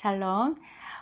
샬롬.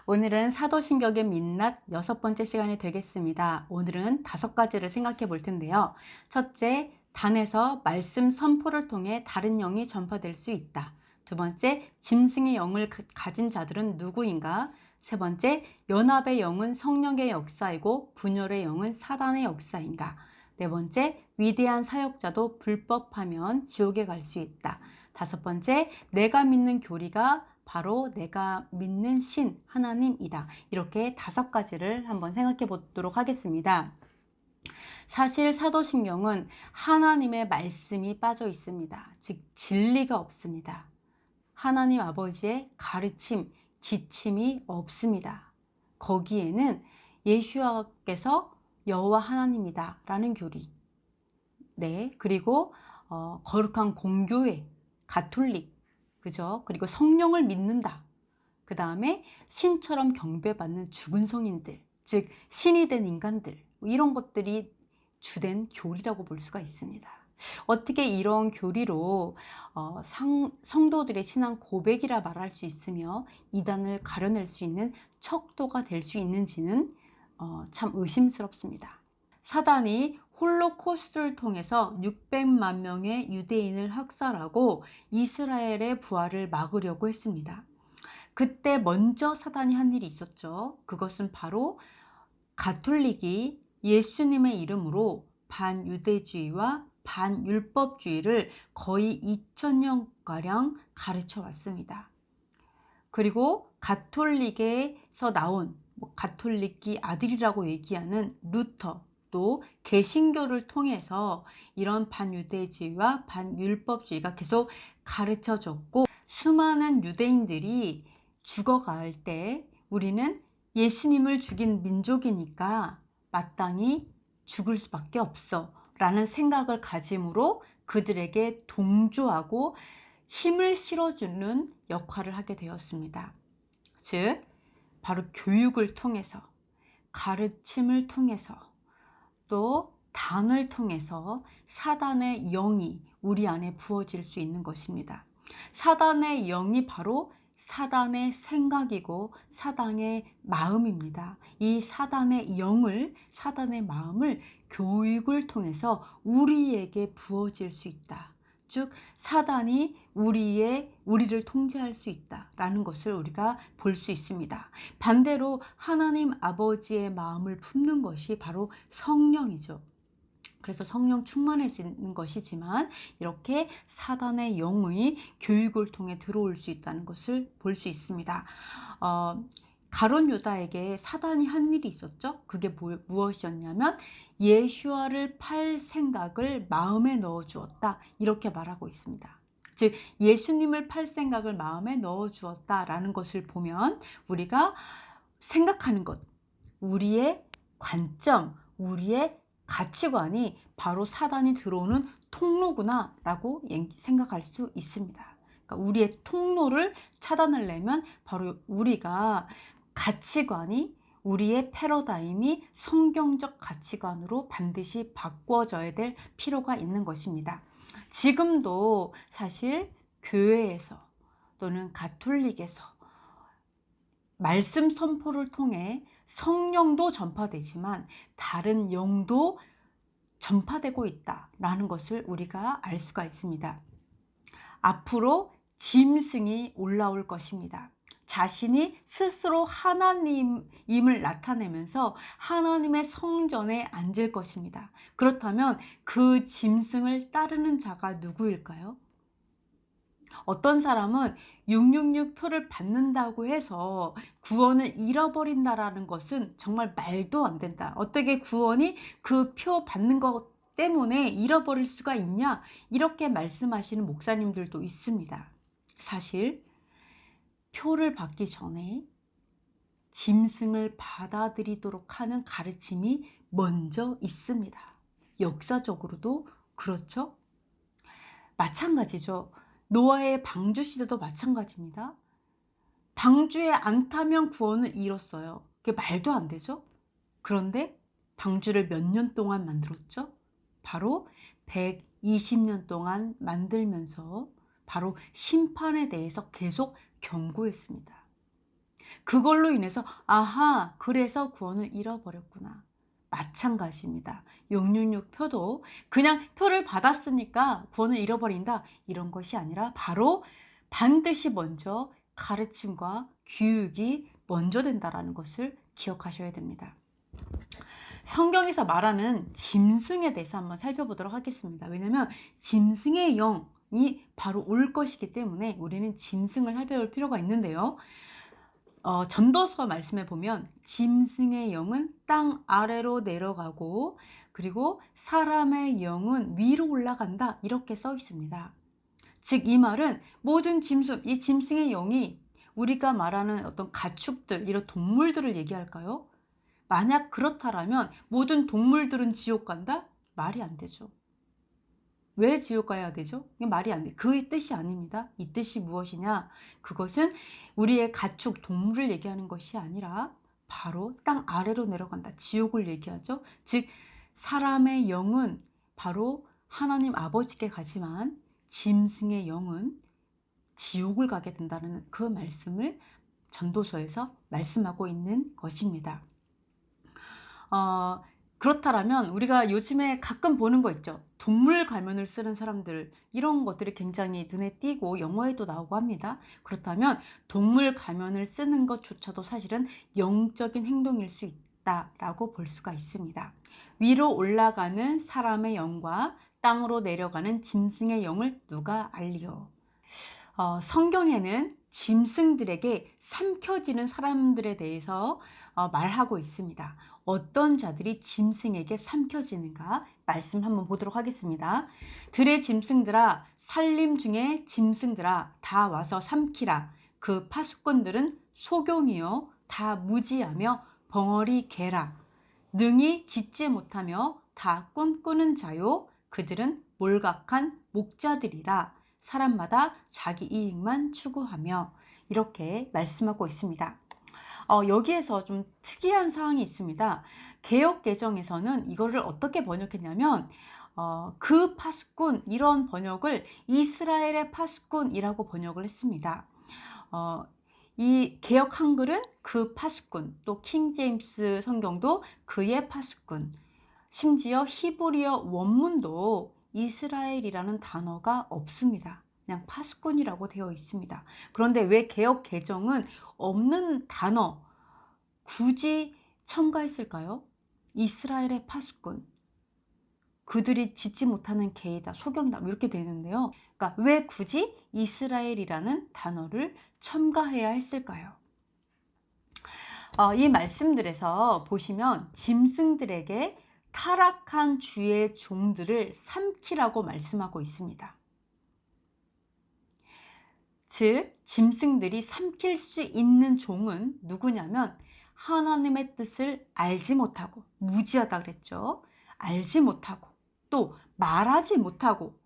오늘은 사도신경의 민낯 6번째 시간이 되겠습니다. 오늘은 5가지를 생각해 볼 텐데요. 첫째, 단에서 말씀 선포를 통해 다른 영이 전파될 수 있다. 두 번째, 짐승의 영을 가진 자들은 누구인가? 세 번째, 연합의 영은 성령의 역사이고 분열의 영은 사단의 역사인가? 네 번째, 위대한 사역자도 불법하면 지옥에 갈 수 있다. 다섯 번째, 내가 믿는 교리가 바로 내가 믿는 신 하나님이다. 이렇게 5가지를 한번 생각해 보도록 하겠습니다. 사실 사도신경은 하나님의 말씀이 빠져 있습니다. 즉 진리가 없습니다. 하나님 아버지의 가르침, 지침이 없습니다. 거기에는 예수와께서 여호와 하나님이다 라는 교리, 그리고 거룩한 공교회, 가톨릭, 그죠? 그리고 성령을 믿는다. 그 다음에 신처럼 경배받는 죽은 성인들, 즉 신이 된 인간들, 이런 것들이 주된 교리라고 볼 수가 있습니다. 어떻게 이런 교리로 성도들의 신앙 고백이라 말할 수 있으며 이단을 가려낼 수 있는 척도가 될 수 있는지는 참 의심스럽습니다. 사단이 홀로코스트를 통해서 600만 명의 유대인을 학살하고 이스라엘의 부활을 막으려고 했습니다. 그때 먼저 사단이 한 일이 있었죠. 그것은 바로 가톨릭이 예수님의 이름으로 반유대주의와 반율법주의를 거의 2000년가량 가르쳐 왔습니다. 그리고 가톨릭에서 나온 가톨릭이 아들이라고 얘기하는 루터, 또 개신교를 통해서 이런 반유대주의와 반율법주의가 계속 가르쳐졌고, 수많은 유대인들이 죽어갈 때 우리는 예수님을 죽인 민족이니까 마땅히 죽을 수밖에 없어 라는 생각을 가짐으로 그들에게 동조하고 힘을 실어주는 역할을 하게 되었습니다. 즉 바로 교육을 통해서, 가르침을 통해서, 또 단을 통해서 사단의 영이 우리 안에 부어질 수 있는 것입니다. 사단의 영이 바로 사단의 생각이고 사단의 마음입니다. 이 사단의 영을, 사단의 마음을 교육을 통해서 우리에게 부어질 수 있다. 즉 사단이 우리를 통제할 수 있다라는 것을 우리가 볼 수 있습니다. 반대로 하나님 아버지의 마음을 품는 것이 바로 성령이죠. 그래서 성령 충만해지는 것이지만 이렇게 사단의 영의 교육을 통해 들어올 수 있다는 것을 볼 수 있습니다. 가룟 유다에게 사단이 한 일이 있었죠. 그게 무엇이었냐면 예수와를 팔 생각을 마음에 넣어 주었다, 이렇게 말하고 있습니다. 즉 예수님을 팔 생각을 마음에 넣어 주었다라는 것을 보면 우리가 생각하는 것, 우리의 관점, 우리의 가치관이 바로 사단이 들어오는 통로구나 라고 생각할 수 있습니다. 그러니까 우리의 통로를 차단하려면 바로 우리가 가치관이, 우리의 패러다임이 성경적 가치관으로 반드시 바꿔져야 될 필요가 있는 것입니다. 지금도 사실 교회에서 또는 가톨릭에서 말씀 선포를 통해 성령도 전파되지만 다른 영도 전파되고 있다라는 것을 우리가 알 수가 있습니다. 앞으로 짐승이 올라올 것입니다. 자신이 스스로 하나님임을 나타내면서 하나님의 성전에 앉을 것입니다. 그렇다면 그 짐승을 따르는 자가 누구일까요? 어떤 사람은 666 표를 받는다고 해서 구원을 잃어버린다라는 것은 정말 말도 안 된다. 어떻게 구원이 그 표 받는 것 때문에 잃어버릴 수가 있냐? 이렇게 말씀하시는 목사님들도 있습니다. 사실 표를 받기 전에 짐승을 받아들이도록 하는 가르침이 먼저 있습니다. 역사적으로도 그렇죠? 마찬가지죠. 노아의 방주 시대도 마찬가지입니다. 방주에 안 타면 구원을 잃었어요. 그게 말도 안 되죠? 그런데 방주를 몇 년 동안 만들었죠? 바로 120년 동안 만들면서 바로 심판에 대해서 계속 경고했습니다. 그걸로 인해서 아하, 그래서 구원을 잃어버렸구나. 마찬가지입니다. 666 표도 그냥 표를 받았으니까 구원을 잃어버린다, 이런 것이 아니라 바로 반드시 먼저 가르침과 교육이 먼저 된다라는 것을 기억하셔야 됩니다. 성경에서 말하는 짐승에 대해서 한번 살펴보도록 하겠습니다. 왜냐하면 짐승의 영이 바로 올 것이기 때문에 우리는 짐승을 살펴볼 필요가 있는데요. 전도서 말씀에 보면 짐승의 영은 땅 아래로 내려가고 그리고 사람의 영은 위로 올라간다, 이렇게 써 있습니다. 즉 이 말은 모든 짐승, 이 짐승의 영이 우리가 말하는 어떤 가축들, 이런 동물들을 얘기할까요? 만약 그렇다라면 모든 동물들은 지옥 간다? 말이 안 되죠. 왜 지옥 가야 되죠? 이게 말이 안 돼. 그 뜻이 아닙니다. 이 뜻이 무엇이냐? 그것은 우리의 가축, 동물을 얘기하는 것이 아니라 바로 땅 아래로 내려간다, 지옥을 얘기하죠. 즉 사람의 영은 바로 하나님 아버지께 가지만 짐승의 영은 지옥을 가게 된다는 그 말씀을 전도서에서 말씀하고 있는 것입니다. 그렇다면 우리가 요즘에 가끔 보는 거 있죠. 동물 가면을 쓰는 사람들, 이런 것들이 굉장히 눈에 띄고 영화에도 나오고 합니다. 그렇다면 동물 가면을 쓰는 것조차도 사실은 영적인 행동일 수 있다라고 볼 수가 있습니다. 위로 올라가는 사람의 영과 땅으로 내려가는 짐승의 영을 누가 알리요? 성경에는 짐승들에게 삼켜지는 사람들에 대해서 말하고 있습니다. 어떤 자들이 짐승에게 삼켜지는가 말씀 한번 보도록 하겠습니다. 들의 짐승들아, 산림 중에 짐승들아, 다 와서 삼키라. 그 파수꾼들은 소경이요 다 무지하며 벙어리 개라. 능히 짖지 못하며 다 꿈꾸는 자요, 그들은 몰각한 목자들이라. 사람마다 자기 이익만 추구하며, 이렇게 말씀하고 있습니다. 여기에서 좀 특이한 사항이 있습니다. 개역 개정에서는 이거를 어떻게 번역했냐면 그 파수꾼, 이런 번역을 이스라엘의 파수꾼이라고 번역을 했습니다. 이 개역 한글은 그 파수꾼, 또 킹제임스 성경도 그의 파수꾼, 심지어 히브리어 원문도 이스라엘이라는 단어가 없습니다. 그냥 파수꾼이라고 되어 있습니다. 그런데 왜 개역 개정은 없는 단어 굳이 첨가했을까요? 이스라엘의 파수꾼, 그들이 짖지 못하는 개이다, 소경이다, 이렇게 되는데요. 그러니까 왜 굳이 이스라엘이라는 단어를 첨가해야 했을까요? 이 말씀들에서 보시면 짐승들에게 타락한 주의 종들을 삼키라고 말씀하고 있습니다. 즉 짐승들이 삼킬 수 있는 종은 누구냐면 하나님의 뜻을 알지 못하고, 무지하다 그랬죠. 알지 못하고 또 말하지 못하고,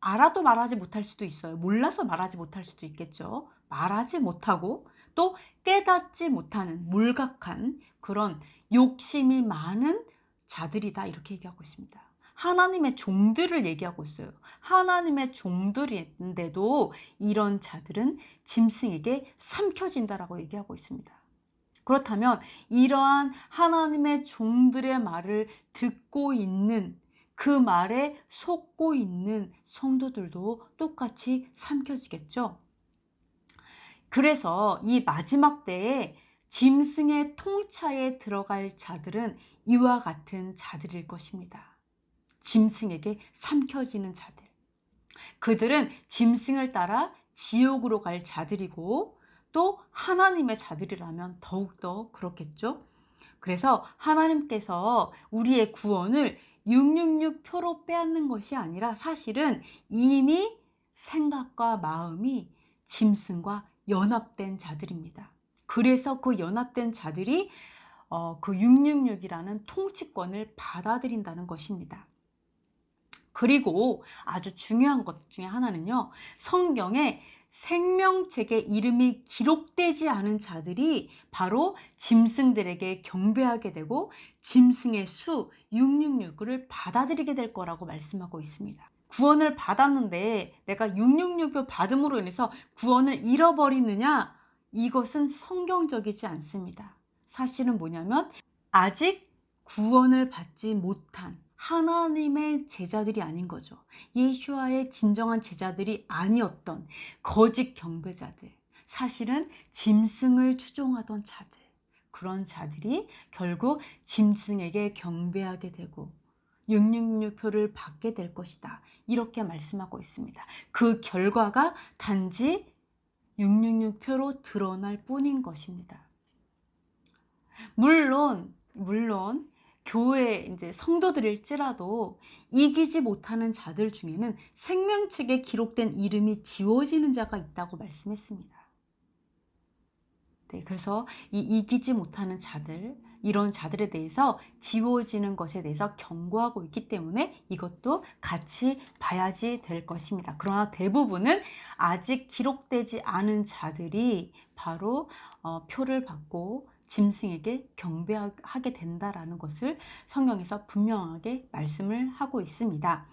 알아도 말하지 못할 수도 있어요. 몰라서 말하지 못할 수도 있겠죠. 말하지 못하고 또 깨닫지 못하는 몰각한 그런 욕심이 많은 자들이다, 이렇게 얘기하고 있습니다. 하나님의 종들을 얘기하고 있어요. 하나님의 종들인데도 이런 자들은 짐승에게 삼켜진다라고 얘기하고 있습니다. 그렇다면 이러한 하나님의 종들의 말을 듣고 있는, 그 말에 속고 있는 성도들도 똑같이 삼켜지겠죠. 그래서 이 마지막 때에 짐승의 통차에 들어갈 자들은 이와 같은 자들일 것입니다. 짐승에게 삼켜지는 자들. 그들은 짐승을 따라 지옥으로 갈 자들이고 또 하나님의 자들이라면 더욱더 그렇겠죠. 그래서 하나님께서 우리의 구원을 666표로 빼앗는 것이 아니라 사실은 이미 생각과 마음이 짐승과 연합된 자들입니다. 그래서 그 연합된 자들이 그 666이라는 통치권을 받아들인다는 것입니다. 그리고 아주 중요한 것 중에 하나는요, 성경에 생명책에 이름이 기록되지 않은 자들이 바로 짐승들에게 경배하게 되고 짐승의 수 666을 받아들이게 될 거라고 말씀하고 있습니다. 구원을 받았는데 내가 666을 받음으로 인해서 구원을 잃어버리느냐? 이것은 성경적이지 않습니다. 사실은 뭐냐면 아직 구원을 받지 못한 하나님의 제자들이 아닌 거죠. 예수와의 진정한 제자들이 아니었던 거짓 경배자들, 사실은 짐승을 추종하던 자들, 그런 자들이 결국 짐승에게 경배하게 되고 666표를 받게 될 것이다, 이렇게 말씀하고 있습니다. 그 결과가 단지 666표로 드러날 뿐인 것입니다. 물론 교회 이제 성도들일지라도 이기지 못하는 자들 중에는 생명책에 기록된 이름이 지워지는 자가 있다고 말씀했습니다. 네, 그래서 이 이기지 못하는 자들, 이런 자들에 대해서 지워지는 것에 대해서 경고하고 있기 때문에 이것도 같이 봐야지 될 것입니다. 그러나 대부분은 아직 기록되지 않은 자들이 바로 표를 받고 짐승에게 경배하게 된다라는 것을 성경에서 분명하게 말씀을 하고 있습니다.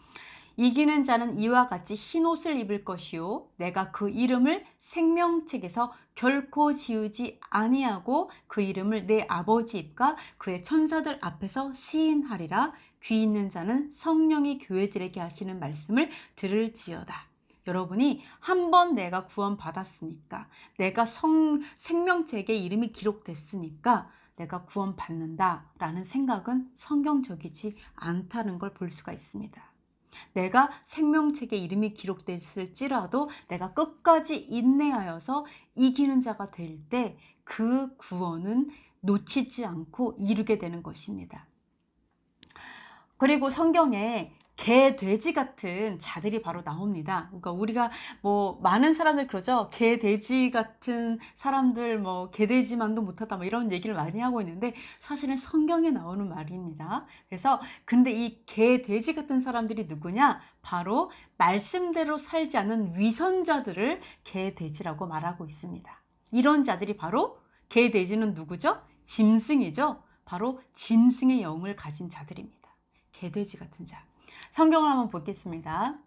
이기는 자는 이와 같이 흰옷을 입을 것이요 내가 그 이름을 생명책에서 결코 지우지 아니하고 그 이름을 내 아버지 입과 그의 천사들 앞에서 시인하리라. 귀 있는 자는 성령이 교회들에게 하시는 말씀을 들을지어다. 여러분이 한번 내가 구원 받았으니까, 내가 생명책에 이름이 기록됐으니까 내가 구원 받는다 라는 생각은 성경적이지 않다는 걸 볼 수가 있습니다. 내가 생명책에 이름이 기록됐을지라도 내가 끝까지 인내하여서 이기는 자가 될 때 그 구원은 놓치지 않고 이루게 되는 것입니다. 그리고 성경에 개, 돼지 같은 자들이 바로 나옵니다. 그러니까 우리가 뭐 많은 사람들 그러죠. 개, 돼지 같은 사람들, 뭐 개, 돼지만도 못하다, 뭐 이런 얘기를 많이 하고 있는데 사실은 성경에 나오는 말입니다. 그래서 근데 이 개, 돼지 같은 사람들이 누구냐? 바로 말씀대로 살지 않는 위선자들을 개, 돼지라고 말하고 있습니다. 이런 자들이 바로 개, 돼지는 누구죠? 짐승이죠. 바로 짐승의 영을 가진 자들입니다. 개돼지 같은 자. 성경을 한번 보겠습니다.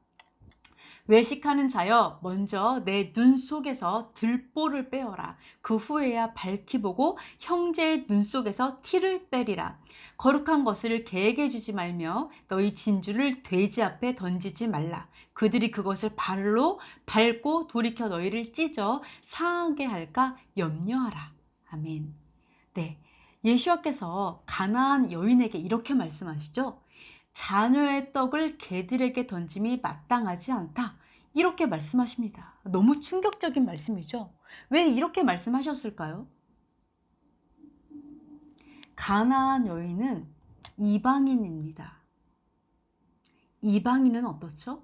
외식하는 자여 먼저 내 눈 속에서 들보를 빼어라. 그 후에야 밝히 보고 형제의 눈 속에서 티를 빼리라. 거룩한 것을 개에게 주지 말며 너희 진주를 돼지 앞에 던지지 말라. 그들이 그것을 발로 밟고 돌이켜 너희를 찢어 상하게 할까 염려하라. 아멘. 네, 예수와께서 가나안 여인에게 이렇게 말씀하시죠. 자녀의 떡을 개들에게 던짐이 마땅하지 않다, 이렇게 말씀하십니다. 너무 충격적인 말씀이죠. 왜 이렇게 말씀하셨을까요? 가나안 여인은 이방인입니다. 이방인은 어떻죠?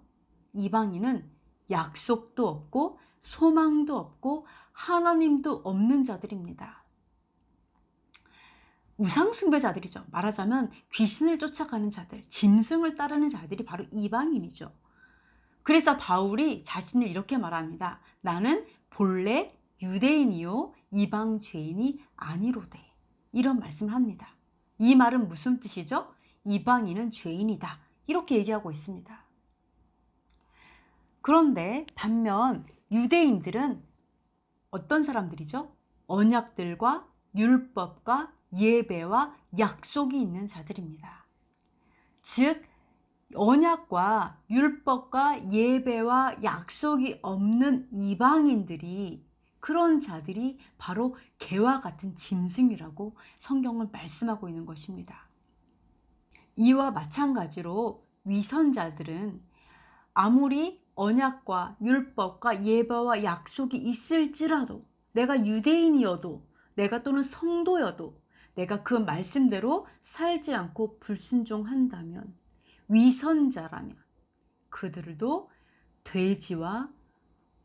이방인은 약속도 없고 소망도 없고 하나님도 없는 자들입니다. 우상숭배자들이죠. 말하자면 귀신을 쫓아가는 자들, 짐승을 따르는 자들이 바로 이방인이죠. 그래서 바울이 자신을 이렇게 말합니다. 나는 본래 유대인이요 이방 죄인이 아니로되. 이런 말씀을 합니다. 이 말은 무슨 뜻이죠? 이방인은 죄인이다, 이렇게 얘기하고 있습니다. 그런데 반면 유대인들은 어떤 사람들이죠? 언약들과 율법과 예배와 약속이 있는 자들입니다. 즉 언약과 율법과 예배와 약속이 없는 이방인들이, 그런 자들이 바로 개와 같은 짐승이라고 성경은 말씀하고 있는 것입니다. 이와 마찬가지로 위선자들은 아무리 언약과 율법과 예배와 약속이 있을지라도, 내가 유대인이어도, 내가 또는 성도여도 내가 그 말씀대로 살지 않고 불순종한다면, 위선자라면 그들도 돼지와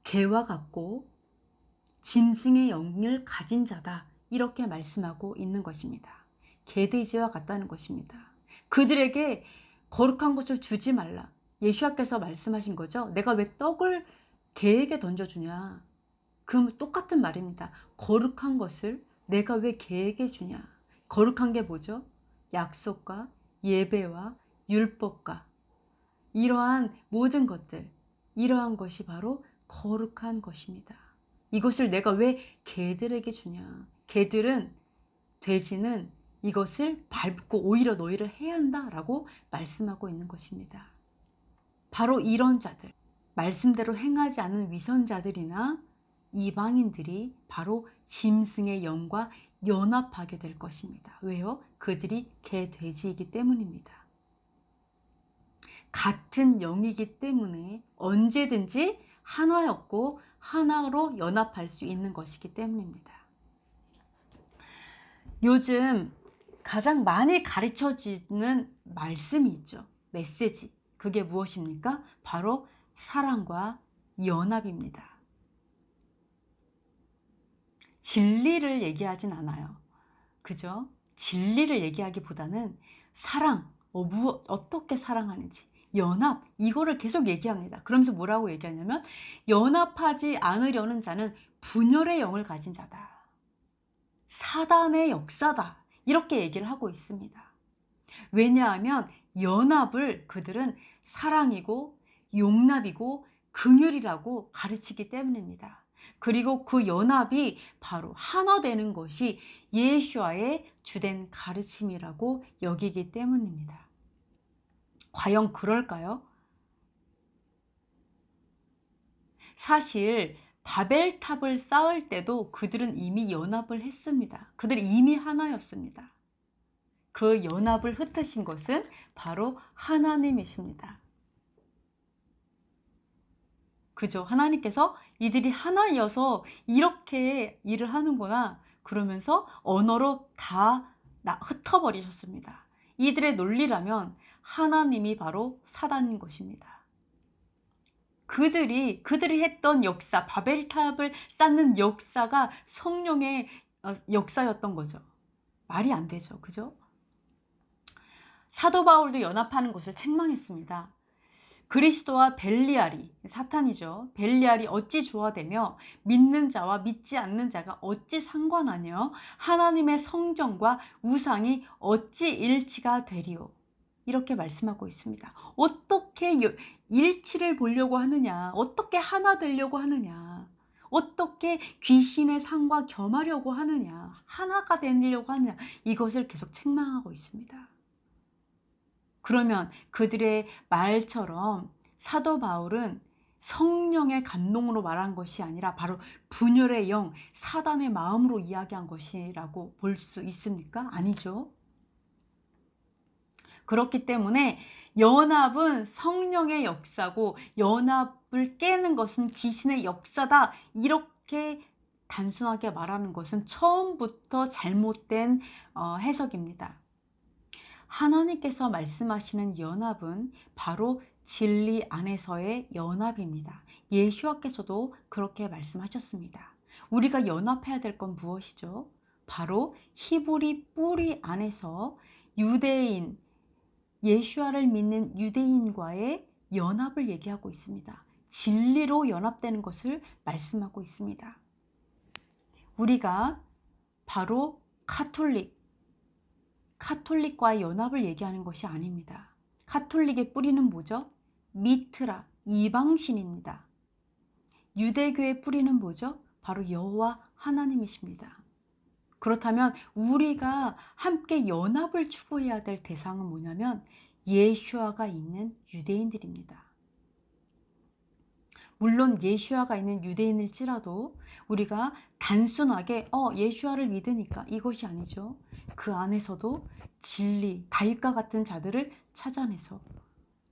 개와 같고 짐승의 영을 가진 자다, 이렇게 말씀하고 있는 것입니다. 개돼지와 같다는 것입니다. 그들에게 거룩한 것을 주지 말라. 예수와께서 말씀하신 거죠. 내가 왜 떡을 개에게 던져주냐. 그 똑같은 말입니다. 거룩한 것을 내가 왜 개에게 주냐. 거룩한 게 뭐죠? 약속과 예배와 율법과 이러한 모든 것들, 이러한 것이 바로 거룩한 것입니다. 이것을 내가 왜 개들에게 주냐. 개들은, 돼지는 이것을 밟고 오히려 너희를 해야 한다라고 말씀하고 있는 것입니다. 바로 이런 자들, 말씀대로 행하지 않은 위선자들이나 이방인들이 바로 짐승의 영과 연합하게 될 것입니다. 왜요? 그들이 개, 돼지이기 때문입니다. 같은 영이기 때문에 언제든지 하나였고 하나로 연합할 수 있는 것이기 때문입니다. 요즘 가장 많이 가르쳐지는 말씀이 있죠. 메시지. 그게 무엇입니까? 바로 사랑과 연합입니다. 진리를 얘기하진 않아요. 그죠? 진리를 얘기하기보다는 사랑, 어떻게 사랑하는지, 연합, 이거를 계속 얘기합니다. 그러면서 뭐라고 얘기하냐면, 연합하지 않으려는 자는 분열의 영을 가진 자다. 사단의 역사다. 이렇게 얘기를 하고 있습니다. 왜냐하면 연합을 그들은 사랑이고 용납이고 긍휼이라고 가르치기 때문입니다. 그리고 그 연합이 바로 하나 되는 것이 예수와의 주된 가르침이라고 여기기 때문입니다. 과연 그럴까요? 사실 바벨탑을 쌓을 때도 그들은 이미 연합을 했습니다. 그들이 이미 하나였습니다. 그 연합을 흩으신 것은 바로 하나님이십니다. 그죠? 하나님께서 이들이 하나여서 이렇게 일을 하는구나 그러면서 언어로 다 흩어버리셨습니다. 이들의 논리라면 하나님이 바로 사단인 것입니다. 그들이 했던 역사, 바벨탑을 쌓는 역사가 성령의 역사였던 거죠. 말이 안 되죠. 그죠? 사도 바울도 연합하는 것을 책망했습니다. 그리스도와 벨리알이, 사탄이죠. 벨리알이 어찌 조화되며 믿는 자와 믿지 않는 자가 어찌 상관하며 하나님의 성전과 우상이 어찌 일치가 되리오. 이렇게 말씀하고 있습니다. 어떻게 일치를 보려고 하느냐, 어떻게 하나 되려고 하느냐, 어떻게 귀신의 상과 겸하려고 하느냐, 하나가 되려고 하느냐, 이것을 계속 책망하고 있습니다. 그러면 그들의 말처럼 사도 바울은 성령의 감동으로 말한 것이 아니라 바로 분열의 영, 사단의 마음으로 이야기한 것이라고 볼 수 있습니까? 아니죠. 그렇기 때문에 연합은 성령의 역사고 연합을 깨는 것은 귀신의 역사다. 이렇게 단순하게 말하는 것은 처음부터 잘못된 해석입니다. 하나님께서 말씀하시는 연합은 바로 진리 안에서의 연합입니다. 예수와께서도 그렇게 말씀하셨습니다. 우리가 연합해야 될 건 무엇이죠? 바로 히브리 뿌리 안에서 유대인, 예수와를 믿는 유대인과의 연합을 얘기하고 있습니다. 진리로 연합되는 것을 말씀하고 있습니다. 우리가 바로 카톨릭과의 연합을 얘기하는 것이 아닙니다. 카톨릭의 뿌리는 뭐죠? 미트라, 이방신입니다. 유대교의 뿌리는 뭐죠? 바로 여호와 하나님이십니다. 그렇다면 우리가 함께 연합을 추구해야 될 대상은 뭐냐면 예수와가 있는 유대인들입니다. 물론 예수와가 있는 유대인일지라도 우리가 단순하게 예수와를 믿으니까 이것이 아니죠. 그 안에서도 진리, 다윗과 같은 자들을 찾아내서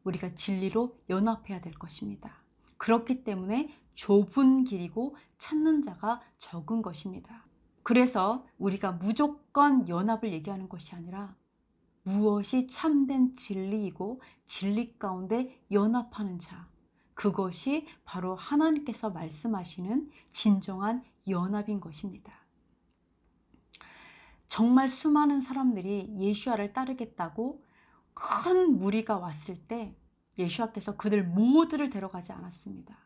우리가 진리로 연합해야 될 것입니다. 그렇기 때문에 좁은 길이고 찾는 자가 적은 것입니다. 그래서 우리가 무조건 연합을 얘기하는 것이 아니라 무엇이 참된 진리이고 진리 가운데 연합하는 자, 그것이 바로 하나님께서 말씀하시는 진정한 연합인 것입니다. 정말 수많은 사람들이 예수와를 따르겠다고 큰 무리가 왔을 때 예수와께서 그들 모두를 데려가지 않았습니다.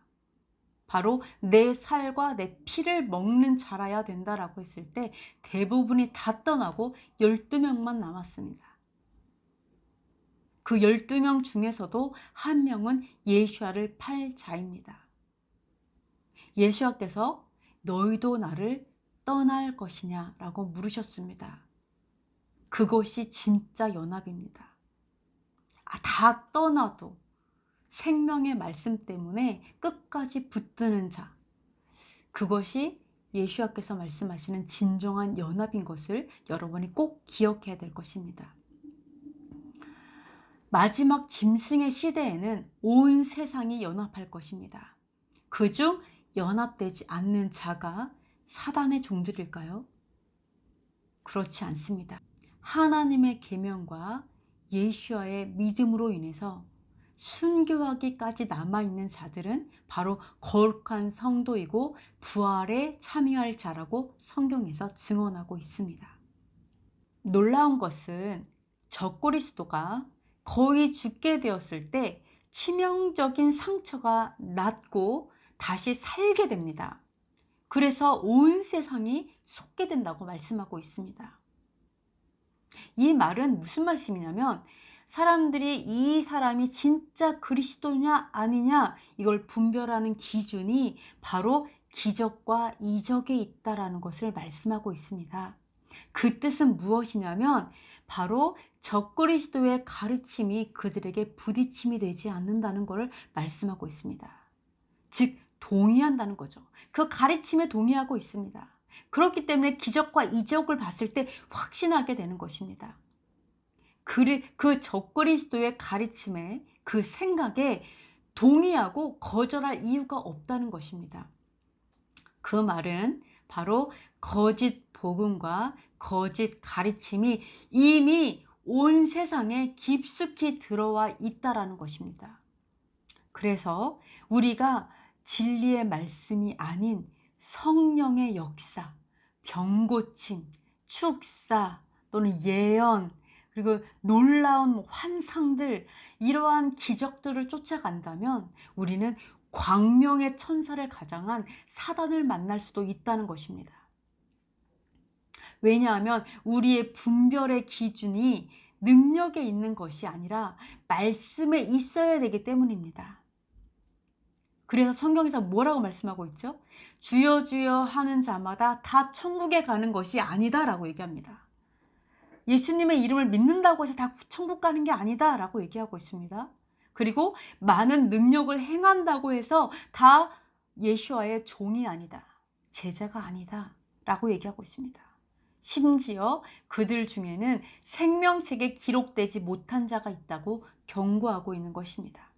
바로 내 살과 내 피를 먹는 자라야 된다라고 했을 때 대부분이 다 떠나고 12명만 남았습니다. 그 12명 중에서도 한 명은 예수와를 팔 자입니다. 예수와께서 너희도 나를 떠날 것이냐 라고 물으셨습니다. 그것이 진짜 연합입니다. 다 떠나도 생명의 말씀 때문에 끝까지 붙드는 자, 그것이 예수와께서 말씀하시는 진정한 연합인 것을 여러분이 꼭 기억해야 될 것입니다. 마지막 짐승의 시대에는 온 세상이 연합할 것입니다. 그중 연합되지 않는 자가 사단의 종들일까요? 그렇지 않습니다. 하나님의 계명과 예수와의 믿음으로 인해서 순교하기까지 남아있는 자들은 바로 거룩한 성도이고 부활에 참여할 자라고 성경에서 증언하고 있습니다. 놀라운 것은 적그리스도가 거의 죽게 되었을 때 치명적인 상처가 낫고 다시 살게 됩니다. 그래서 온 세상이 속게 된다고 말씀하고 있습니다. 이 말은 무슨 말씀이냐면 사람들이 이 사람이 진짜 그리스도냐 아니냐 이걸 분별하는 기준이 바로 기적과 이적에 있다라는 것을 말씀하고 있습니다. 그 뜻은 무엇이냐면 바로 적그리스도의 가르침이 그들에게 부딪힘이 되지 않는다는 것을 말씀하고 있습니다. 즉 동의한다는 거죠. 그 가르침에 동의하고 있습니다. 그렇기 때문에 기적과 이적을 봤을 때 확신하게 되는 것입니다. 그 적그리스도의 가르침에, 그 생각에 동의하고 거절할 이유가 없다는 것입니다. 그 말은 바로 거짓 복음과 거짓 가르침이 이미 온 세상에 깊숙이 들어와 있다라는 것입니다. 그래서 우리가 진리의 말씀이 아닌 성령의 역사, 병고침, 축사 또는 예언, 그리고 놀라운 환상들, 이러한 기적들을 쫓아간다면 우리는 광명의 천사를 가장한 사단을 만날 수도 있다는 것입니다. 왜냐하면 우리의 분별의 기준이 능력에 있는 것이 아니라 말씀에 있어야 되기 때문입니다. 그래서 성경에서 뭐라고 말씀하고 있죠? 주여 주여 하는 자마다 다 천국에 가는 것이 아니다 라고 얘기합니다. 예수님의 이름을 믿는다고 해서 다 천국 가는 게 아니다 라고 얘기하고 있습니다. 그리고 많은 능력을 행한다고 해서 다 예수와의 종이 아니다, 제자가 아니다 라고 얘기하고 있습니다. 심지어 그들 중에는 생명책에 기록되지 못한 자가 있다고 경고하고 있는 것입니다.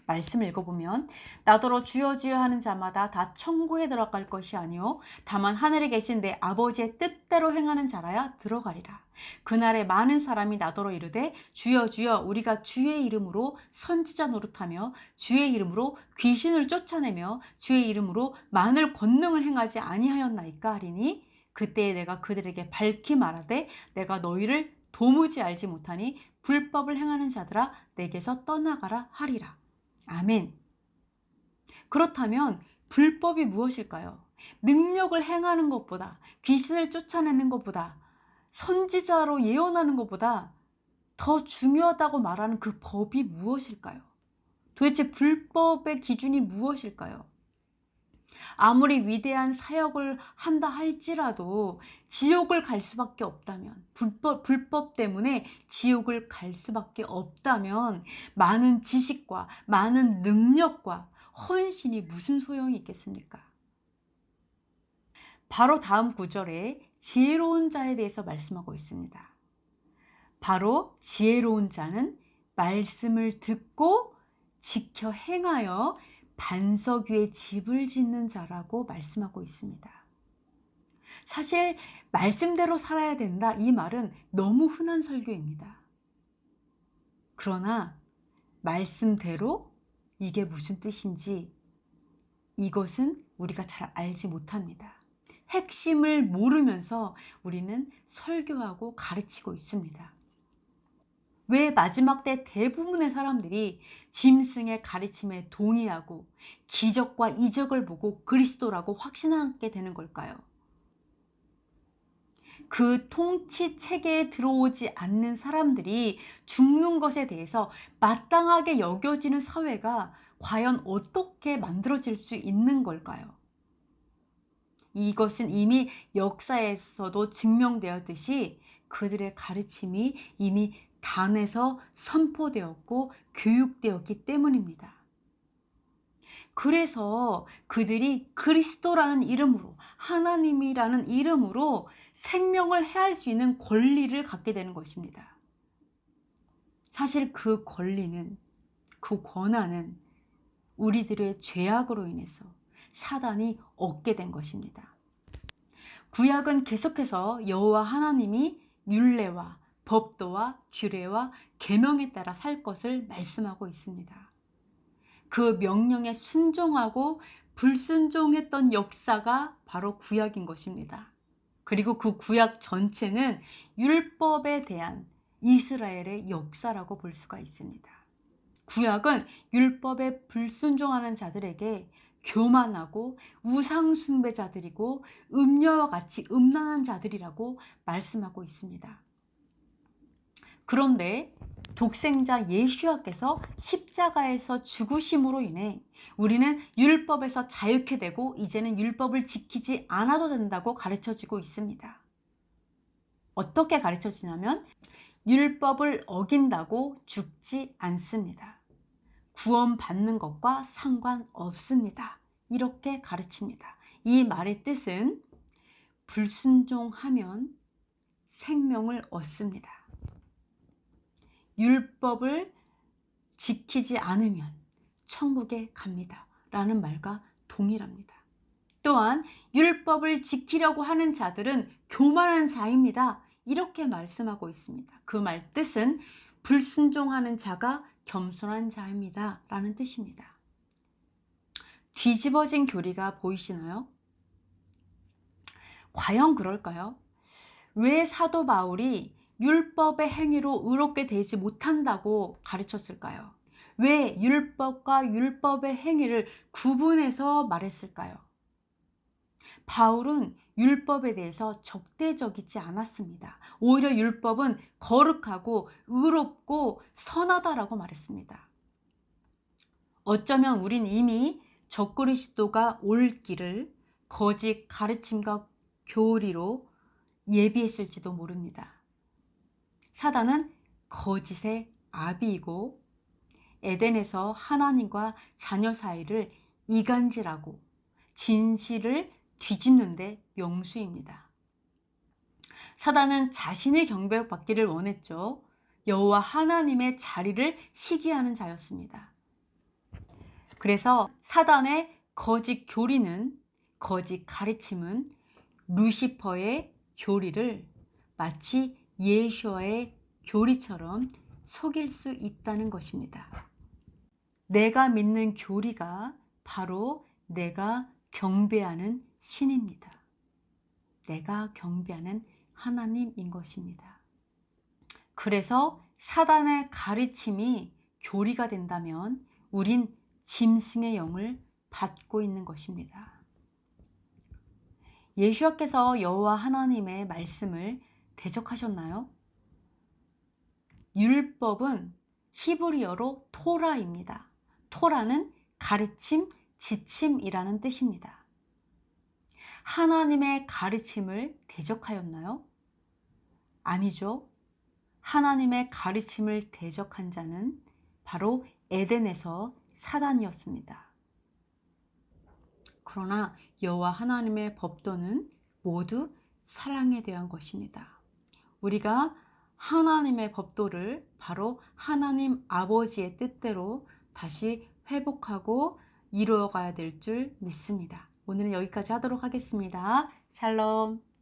말씀을 읽어보면 나더러 주여 주여 하는 자마다 다 천국에 들어갈 것이 아니요 다만 하늘에 계신 내 아버지의 뜻대로 행하는 자라야 들어가리라. 그날에 많은 사람이 나더러 이르되 주여 주여 우리가 주의 이름으로 선지자 노릇하며 주의 이름으로 귀신을 쫓아내며 주의 이름으로 많은 권능을 행하지 아니하였나이까 하리니 그때에 내가 그들에게 밝히 말하되 내가 너희를 도무지 알지 못하니 불법을 행하는 자들아 내게서 떠나가라 하리라. 아멘. 그렇다면 불법이 무엇일까요? 능력을 행하는 것보다, 귀신을 쫓아내는 것보다, 선지자로 예언하는 것보다 더 중요하다고 말하는 그 법이 무엇일까요? 도대체 불법의 기준이 무엇일까요? 아무리 위대한 사역을 한다 할지라도 지옥을 갈 수밖에 없다면, 불법 때문에 지옥을 갈 수밖에 없다면 많은 지식과 많은 능력과 헌신이 무슨 소용이 있겠습니까? 바로 다음 구절에 지혜로운 자에 대해서 말씀하고 있습니다. 바로 지혜로운 자는 말씀을 듣고 지켜 행하여 반석 위에 집을 짓는 자라고 말씀하고 있습니다. 사실 말씀대로 살아야 된다, 이 말은 너무 흔한 설교입니다. 그러나 말씀대로 이게 무슨 뜻인지 이것은 우리가 잘 알지 못합니다. 핵심을 모르면서 우리는 설교하고 가르치고 있습니다. 왜 마지막 때 대부분의 사람들이 짐승의 가르침에 동의하고 기적과 이적을 보고 그리스도라고 확신하게 되는 걸까요? 그 통치 체계에 들어오지 않는 사람들이 죽는 것에 대해서 마땅하게 여겨지는 사회가 과연 어떻게 만들어질 수 있는 걸까요? 이것은 이미 역사에서도 증명되었듯이 그들의 가르침이 이미 단에서 선포되었고 교육되었기 때문입니다. 그래서 그들이 그리스도라는 이름으로, 하나님이라는 이름으로 생명을 해할 수 있는 권리를 갖게 되는 것입니다. 사실 그 권리는, 그 권한은 우리들의 죄악으로 인해서 사단이 얻게 된 것입니다. 구약은 계속해서 여호와 하나님이 율례와 법도와 규례와 계명에 따라 살 것을 말씀하고 있습니다. 그 명령에 순종하고 불순종했던 역사가 바로 구약인 것입니다. 그리고 그 구약 전체는 율법에 대한 이스라엘의 역사라고 볼 수가 있습니다. 구약은 율법에 불순종하는 자들에게 교만하고 우상숭배자들이고 음녀와 같이 음란한 자들이라고 말씀하고 있습니다. 그런데 독생자 예수와께서 십자가에서 죽으심으로 인해 우리는 율법에서 자유케 되고 이제는 율법을 지키지 않아도 된다고 가르쳐지고 있습니다. 어떻게 가르쳐지냐면 율법을 어긴다고 죽지 않습니다. 구원받는 것과 상관없습니다. 이렇게 가르칩니다. 이 말의 뜻은 불순종하면 생명을 얻습니다. 율법을 지키지 않으면 천국에 갑니다. 라는 말과 동일합니다. 또한 율법을 지키려고 하는 자들은 교만한 자입니다. 이렇게 말씀하고 있습니다. 그 말 뜻은 불순종하는 자가 겸손한 자입니다. 라는 뜻입니다. 뒤집어진 교리가 보이시나요? 과연 그럴까요? 왜 사도 바울이 율법의 행위로 의롭게 되지 못한다고 가르쳤을까요? 왜 율법과 율법의 행위를 구분해서 말했을까요? 바울은 율법에 대해서 적대적이지 않았습니다. 오히려 율법은 거룩하고 의롭고 선하다라고 말했습니다. 어쩌면 우린 이미 적그리스도가 올 길을 거짓 가르침과 교리로 예비했을지도 모릅니다. 사단은 거짓의 아비이고 에덴에서 하나님과 자녀 사이를 이간질하고 진실을 뒤집는 데 명수입니다. 사단은 자신이 경배받기를 원했죠. 여호와 하나님의 자리를 시기하는 자였습니다. 그래서 사단의 거짓 교리는, 거짓 가르침은 루시퍼의 교리를 마치 예수와의 교리처럼 속일 수 있다는 것입니다. 내가 믿는 교리가 바로 내가 경배하는 신입니다. 내가 경배하는 하나님인 것입니다. 그래서 사단의 가르침이 교리가 된다면 우린 짐승의 영을 받고 있는 것입니다. 예수와께서 여호와 하나님의 말씀을 대적하셨나요? 율법은 히브리어로 토라입니다. 토라는 가르침, 지침이라는 뜻입니다. 하나님의 가르침을 대적하였나요? 아니죠. 하나님의 가르침을 대적한 자는 바로 에덴에서 사단이었습니다. 그러나 여호와 하나님의 법도는 모두 사랑에 대한 것입니다. 우리가 하나님의 법도를 바로 하나님 아버지의 뜻대로 다시 회복하고 이루어가야 될 줄 믿습니다. 오늘은 여기까지 하도록 하겠습니다. 샬롬.